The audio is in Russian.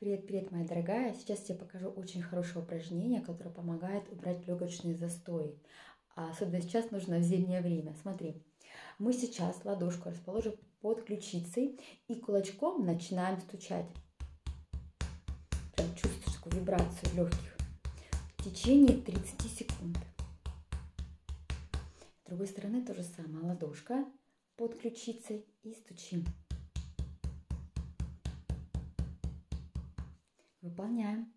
Привет, привет, моя дорогая! Сейчас я тебе покажу очень хорошее упражнение, которое помогает убрать легочные застои. Особенно сейчас нужно в зимнее время. Смотри, мы сейчас ладошку расположим под ключицей и кулачком начинаем стучать. Прям чувствуешь такую вибрацию в легких в течение 30 секунд. С другой стороны то же самое. Ладошка под ключицей и стучим. Выполняем.